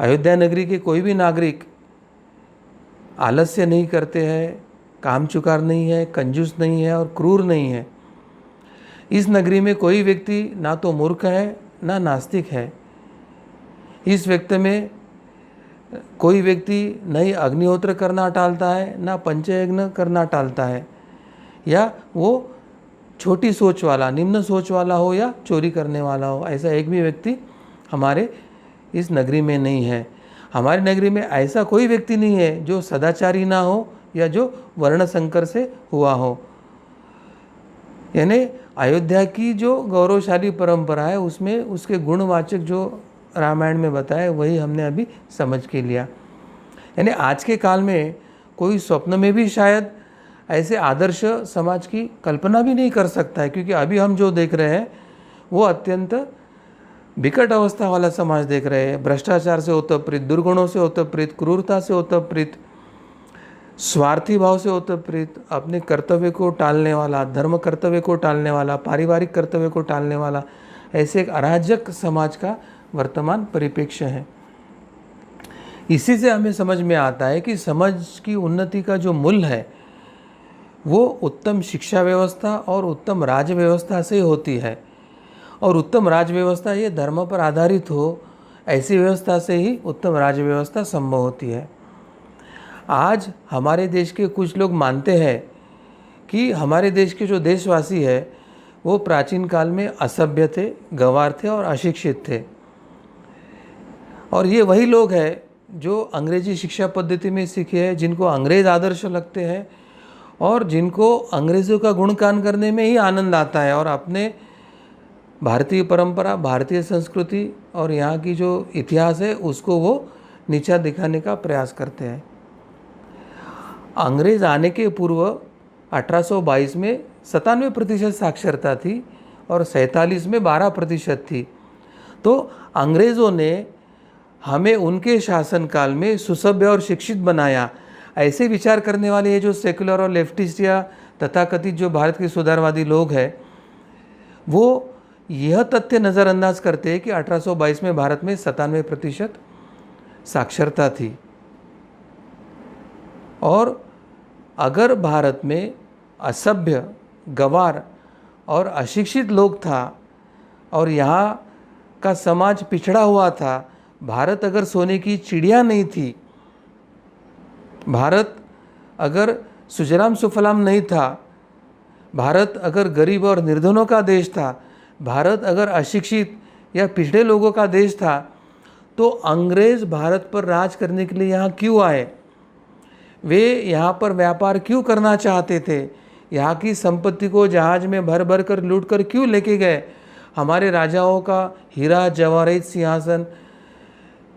अयोध्या नगरी के कोई भी नागरिक आलस्य नहीं करते हैं, कामचुकार नहीं है, कंजूस नहीं है और क्रूर नहीं है। इस नगरी में कोई व्यक्ति ना तो मूर्ख है ना नास्तिक है। इस व्यक्ति में कोई व्यक्ति न ही अग्निहोत्र करना टालता है ना पंचयज्ञ करना टालता है, या वो छोटी सोच वाला, निम्न सोच वाला हो या चोरी करने वाला हो, ऐसा एक भी व्यक्ति हमारे इस नगरी में नहीं है। हमारी नगरी में ऐसा कोई व्यक्ति नहीं है जो सदाचारी ना हो या जो वर्ण संकर से हुआ हो। यानी अयोध्या की जो गौरवशाली परंपरा है उसमें उसके गुणवाचक जो रामायण में बताया वही हमने अभी समझ के लिया। यानी आज के काल में कोई स्वप्न में भी शायद ऐसे आदर्श समाज की कल्पना भी नहीं कर सकता है, क्योंकि अभी हम जो देख रहे हैं वो अत्यंत विकट अवस्था वाला समाज देख रहे हैं। भ्रष्टाचार से ओतप्रोत, दुर्गुणों से ओतप्रोत, क्रूरता से ओतप्रोत, स्वार्थी भाव से ओतप्रोत, अपने कर्तव्य को टालने वाला, धर्म कर्तव्य को टालने वाला, पारिवारिक कर्तव्य को टालने वाला, ऐसे एक अराजक समाज का वर्तमान परिप्रेक्ष्य है। इसी से हमें समझ में आता है कि समाज की उन्नति का जो मूल है वो उत्तम शिक्षा व्यवस्था और उत्तम राज्य व्यवस्था से होती है, और उत्तम राज्य व्यवस्था ये धर्म पर आधारित हो, ऐसी व्यवस्था से ही उत्तम राज्य व्यवस्था संभव होती है। आज हमारे देश के कुछ लोग मानते हैं कि हमारे देश के जो देशवासी है वो प्राचीन काल में असभ्य थे, गंवार थे और अशिक्षित थे, और ये वही लोग हैं जो अंग्रेजी शिक्षा पद्धति में सीखे हैं, जिनको अंग्रेज आदर्श लगते हैं और जिनको अंग्रेज़ों का गुणगान करने में ही आनंद आता है, और अपने भारतीय परंपरा, भारतीय संस्कृति और यहाँ की जो इतिहास है उसको वो नीचा दिखाने का प्रयास करते हैं। अंग्रेज़ आने के पूर्व 1822 में 97% साक्षरता थी और 47 में 12% थी। तो अंग्रेज़ों ने हमें उनके शासनकाल में सुसभ्य और शिक्षित बनाया। ऐसे विचार करने वाले ये जो सेकुलर और लेफ्टिस्ट या तथाकथित जो भारत के सुधारवादी लोग हैं वो यह तथ्य नज़रअंदाज करते हैं कि 1822 में भारत में 97% साक्षरता थी, और अगर भारत में असभ्य, गंवार और अशिक्षित लोग था और यहाँ का समाज पिछड़ा हुआ था, भारत अगर सोने की चिड़िया नहीं थी, भारत अगर सुजलाम सुफलाम नहीं था, भारत अगर गरीब और निर्धनों का देश था, भारत अगर अशिक्षित या पिछड़े लोगों का देश था, तो अंग्रेज़ भारत पर राज करने के लिए यहाँ क्यों आए, वे यहाँ पर व्यापार क्यों करना चाहते थे, यहाँ की संपत्ति को जहाज में भर भर कर लूट कर क्यों लेके गए, हमारे राजाओं का हीरा जवाहरात सिंहासन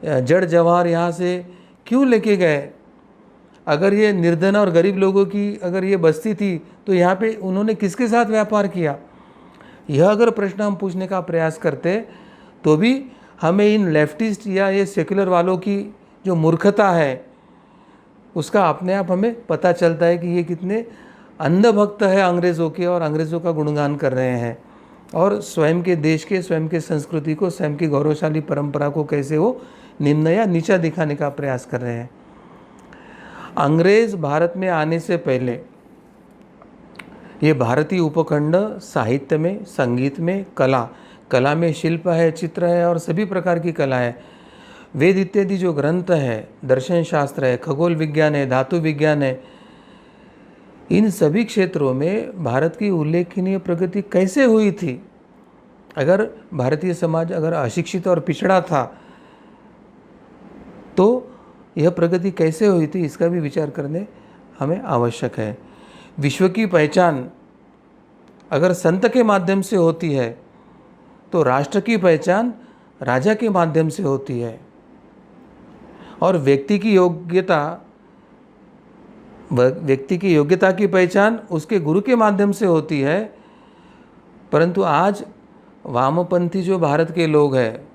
जड़ जवाहर यहाँ से क्यों लेके गए। अगर ये निर्धन और गरीब लोगों की अगर ये बस्ती थी तो यहाँ पे उन्होंने किसके साथ व्यापार किया। यह अगर प्रश्न हम पूछने का प्रयास करते तो भी हमें इन लेफ्टिस्ट या ये सेक्युलर वालों की जो मूर्खता है उसका अपने आप हमें पता चलता है कि ये कितने अंधभक्त है अंग्रेज़ों के, और अंग्रेज़ों का गुणगान कर रहे हैं और स्वयं के देश के, स्वयं के संस्कृति को, स्वयं की गौरवशाली परंपरा को कैसे वो निम्न या नीचा दिखाने का प्रयास कर रहे हैं। अंग्रेज़ भारत में आने से पहले ये भारतीय उपखंड साहित्य में, संगीत में, कला में शिल्प है, चित्र है और सभी प्रकार की कला है, वेद इत्यादि जो ग्रंथ है, दर्शन शास्त्र है, खगोल विज्ञान है, धातु विज्ञान है, इन सभी क्षेत्रों में भारत की उल्लेखनीय प्रगति कैसे हुई थी। अगर भारतीय समाज अगर अशिक्षित और पिछड़ा था तो यह प्रगति कैसे हुई थी, इसका भी विचार करने हमें आवश्यक है। विश्व की पहचान अगर संत के माध्यम से होती है तो राष्ट्र की पहचान राजा के माध्यम से होती है, और व्यक्ति की योग्यता की पहचान उसके गुरु के माध्यम से होती है। परंतु आज वामपंथी जो भारत के लोग हैं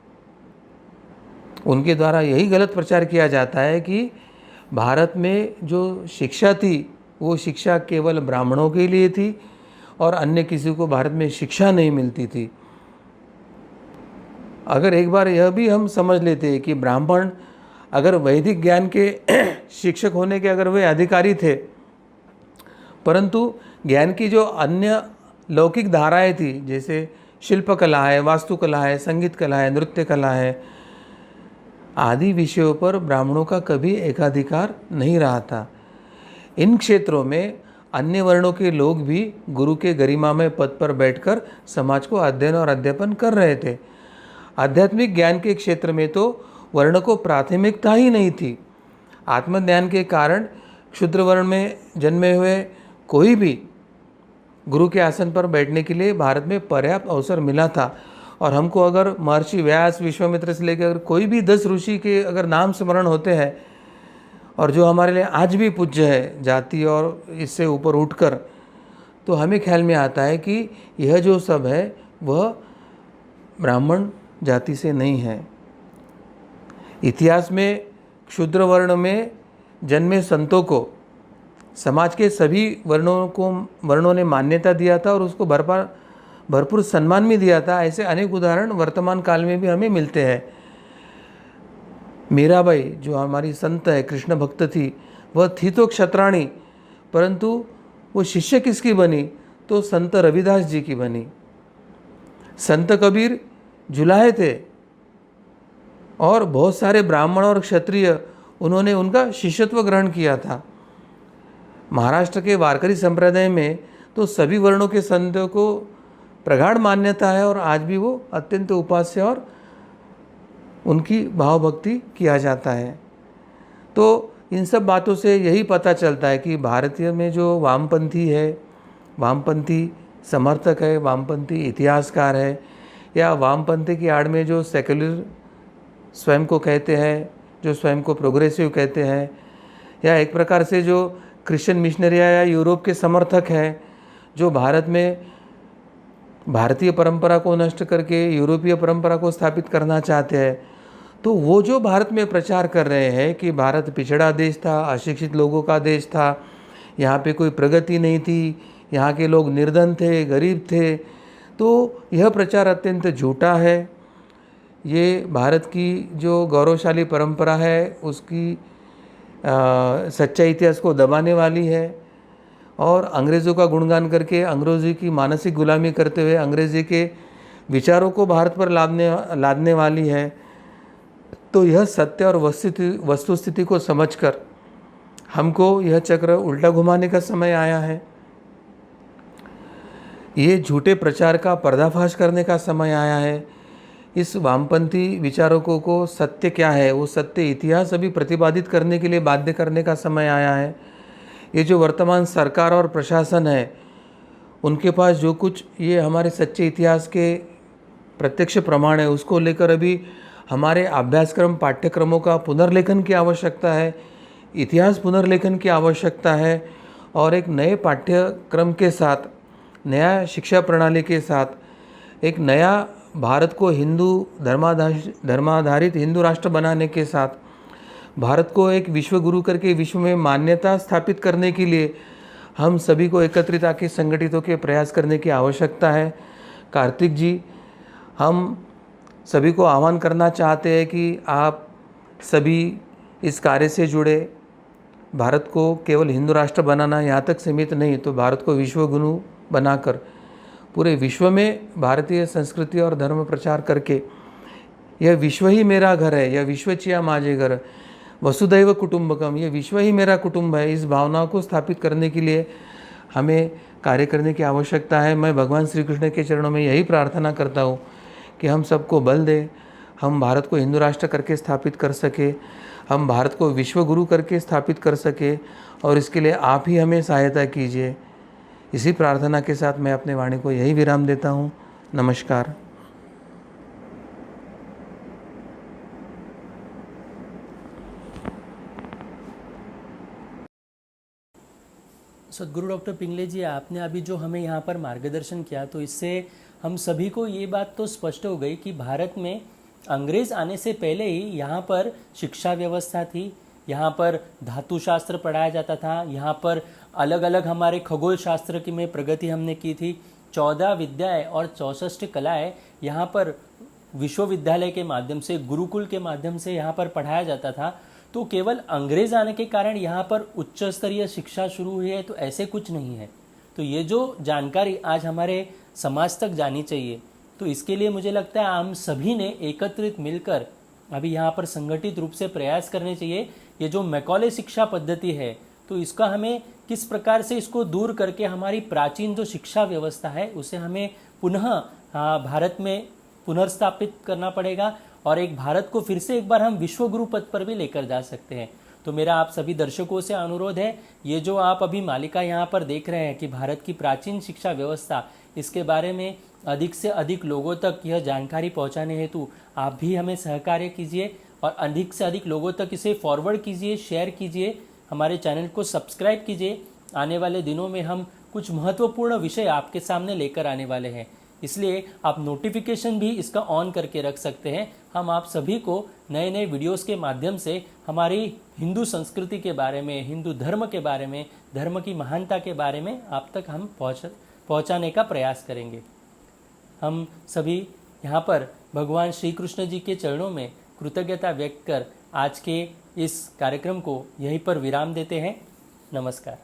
उनके द्वारा यही गलत प्रचार किया जाता है कि भारत में जो शिक्षा थी वो शिक्षा केवल ब्राह्मणों के लिए थी और अन्य किसी को भारत में शिक्षा नहीं मिलती थी। अगर एक बार यह भी हम समझ लेते हैं कि ब्राह्मण अगर वैदिक ज्ञान के शिक्षक होने के अगर वे अधिकारी थे, परंतु ज्ञान की जो अन्य लौकिक धाराएं थी जैसे शिल्पकला है, वास्तुकला है, संगीत कला है, नृत्य कला है, आदि विषयों पर ब्राह्मणों का कभी एकाधिकार नहीं रहा था। इन क्षेत्रों में अन्य वर्णों के लोग भी गुरु के गरिमामय पद पर बैठकर समाज को अध्ययन और अध्यापन कर रहे थे। आध्यात्मिक ज्ञान के क्षेत्र में तो वर्ण को प्राथमिकता ही नहीं थी। आत्मज्ञान के कारण क्षुद्र वर्ण में जन्मे हुए कोई भी गुरु के आसन पर बैठने के लिए भारत में पर्याप्त अवसर मिला था। और हमको अगर महर्षि व्यास, विश्वामित्र से लेकर कोई भी 10 ऋषि के अगर नाम स्मरण होते हैं और जो हमारे लिए आज भी पूज्य है जाति और इससे ऊपर उठकर, तो हमें ख्याल में आता है कि यह जो सब है वह ब्राह्मण जाति से नहीं है। इतिहास में क्षुद्र वर्ण में जन्मे संतों को समाज के सभी वर्णों ने मान्यता दिया था और उसको भरपूर सम्मान भी दिया था। ऐसे अनेक उदाहरण वर्तमान काल में भी हमें मिलते हैं। मीराबाई जो हमारी संत है, कृष्ण भक्त थी, वह थी तो क्षत्राणी, परंतु वो शिष्य किसकी बनी, तो संत रविदास जी की बनी। संत कबीर जुलाहे थे और बहुत सारे ब्राह्मण और क्षत्रिय उन्होंने उनका शिष्यत्व ग्रहण किया था। महाराष्ट्र के वारकरी संप्रदाय में तो सभी वर्णों के संतों को प्रगाढ़ मान्यता है और आज भी वो अत्यंत उपास्य और उनकी भावभक्ति किया जाता है। तो इन सब बातों से यही पता चलता है कि भारतीय में जो वामपंथी है, वामपंथी समर्थक है, वामपंथी इतिहासकार है, या वामपंथी की आड़ में जो सेक्युलर स्वयं को कहते हैं, जो स्वयं को प्रोग्रेसिव कहते हैं, या एक प्रकार से जो क्रिश्चियन मिशनरिया या यूरोप के समर्थक हैं, जो भारत में भारतीय परंपरा को नष्ट करके यूरोपीय परंपरा को स्थापित करना चाहते हैं, तो वो जो भारत में प्रचार कर रहे हैं कि भारत पिछड़ा देश था, अशिक्षित लोगों का देश था, यहाँ पे कोई प्रगति नहीं थी, यहाँ के लोग निर्धन थे, गरीब थे, तो यह प्रचार अत्यंत झूठा है। ये भारत की जो गौरवशाली परंपरा है उसकी सच्चा इतिहास को दबाने वाली है और अंग्रेज़ों का गुणगान करके अंग्रेज़ी की मानसिक गुलामी करते हुए अंग्रेज़ी के विचारों को भारत पर लादने वाली है। तो यह सत्य और वस्तुस्थिति को समझकर हमको यह चक्र उल्टा घुमाने का समय आया है। ये झूठे प्रचार का पर्दाफाश करने का समय आया है। इस वामपंथी विचारकों को सत्य क्या है, वो सत्य इतिहास अभी प्रतिपादित करने के लिए बाध्य करने का समय आया है। ये जो वर्तमान सरकार और प्रशासन है, उनके पास जो कुछ ये हमारे सच्चे इतिहास के प्रत्यक्ष प्रमाण है, उसको लेकर अभी हमारे अभ्यासक्रम पाठ्यक्रमों का पुनर्लेखन की आवश्यकता है, इतिहास पुनर्लेखन की आवश्यकता है और एक नए पाठ्यक्रम के साथ, नया शिक्षा प्रणाली के साथ, एक नया भारत को हिंदू धर्माधारित हिंदू राष्ट्र बनाने के साथ, भारत को एक विश्व गुरु करके विश्व में मान्यता स्थापित करने के लिए हम सभी को एकत्रित आके संगठित होकर प्रयास करने की आवश्यकता है। कार्तिक जी, हम सभी को आह्वान करना चाहते हैं कि आप सभी इस कार्य से जुड़े। भारत को केवल हिंदू राष्ट्र बनाना यहाँ तक सीमित नहीं, तो भारत को विश्व गुरु बनाकर पूरे विश्व में भारतीय संस्कृति और धर्म प्रचार करके, यह विश्व ही मेरा घर है, यह विश्वचिया माझे घर, वसुदैव कुटुंबकम, ये विश्व ही मेरा कुटुंब है, इस भावना को स्थापित करने के लिए हमें कार्य करने की आवश्यकता है। मैं भगवान श्री कृष्ण के चरणों में यही प्रार्थना करता हूँ कि हम सबको बल दे, हम भारत को हिंदू राष्ट्र करके स्थापित कर सके, हम भारत को विश्व गुरु करके स्थापित कर सके, और इसके लिए आप ही हमें सहायता कीजिए। इसी प्रार्थना के साथ मैं अपने वाणी को यही विराम देता हूँ। नमस्कार। सदगुरु डॉक्टर पिंगले जी, आपने अभी जो हमें यहाँ पर मार्गदर्शन किया, तो इससे हम सभी को ये बात तो स्पष्ट हो गई कि भारत में अंग्रेज़ आने से पहले ही यहाँ पर शिक्षा व्यवस्था थी, यहाँ पर धातु शास्त्र पढ़ाया जाता था, यहाँ पर अलग अलग हमारे खगोल शास्त्र की में प्रगति हमने की थी। 14 विद्याएँ और 64 कलाएँ यहाँ पर विश्वविद्यालय के माध्यम से, गुरुकुल के माध्यम से यहाँ पर पढ़ाया जाता था। तो केवल अंग्रेज आने के कारण यहाँ पर उच्च स्तरीय शिक्षा शुरू हुई है, तो ऐसे कुछ नहीं है। तो ये जो जानकारी आज हमारे समाज तक जानी चाहिए, तो इसके लिए मुझे लगता है हम सभी ने एकत्रित मिलकर अभी यहाँ पर संगठित रूप से प्रयास करने चाहिए। ये जो मैकॉले शिक्षा पद्धति है, तो इसका हमें किस प्रकार से इसको दूर करके हमारी प्राचीन जो शिक्षा व्यवस्था है उसे हमें पुनः भारत में पुनर्स्थापित करना पड़ेगा, और एक भारत को फिर से एक बार हम विश्व गुरु पद पर भी लेकर जा सकते हैं। तो मेरा आप सभी दर्शकों से अनुरोध है, ये जो आप अभी मालिका यहाँ पर देख रहे हैं कि भारत की प्राचीन शिक्षा व्यवस्था, इसके बारे में अधिक से अधिक लोगों तक यह जानकारी पहुँचाने हेतु आप भी हमें सहकार्य कीजिए और अधिक से अधिक लोगों तक इसे फॉरवर्ड कीजिए, शेयर कीजिए, हमारे चैनल को सब्सक्राइब कीजिए। आने वाले दिनों में हम कुछ महत्वपूर्ण विषय आपके सामने लेकर आने वाले हैं, इसलिए आप नोटिफिकेशन भी इसका ऑन करके रख सकते हैं। हम आप सभी को नए नए वीडियोस के माध्यम से हमारी हिंदू संस्कृति के बारे में, हिंदू धर्म के बारे में, धर्म की महानता के बारे में आप तक हम पहुंचाने का प्रयास करेंगे। हम सभी यहाँ पर भगवान श्री कृष्ण जी के चरणों में कृतज्ञता व्यक्त कर आज के इस कार्यक्रम को यहीं पर विराम देते हैं। नमस्कार।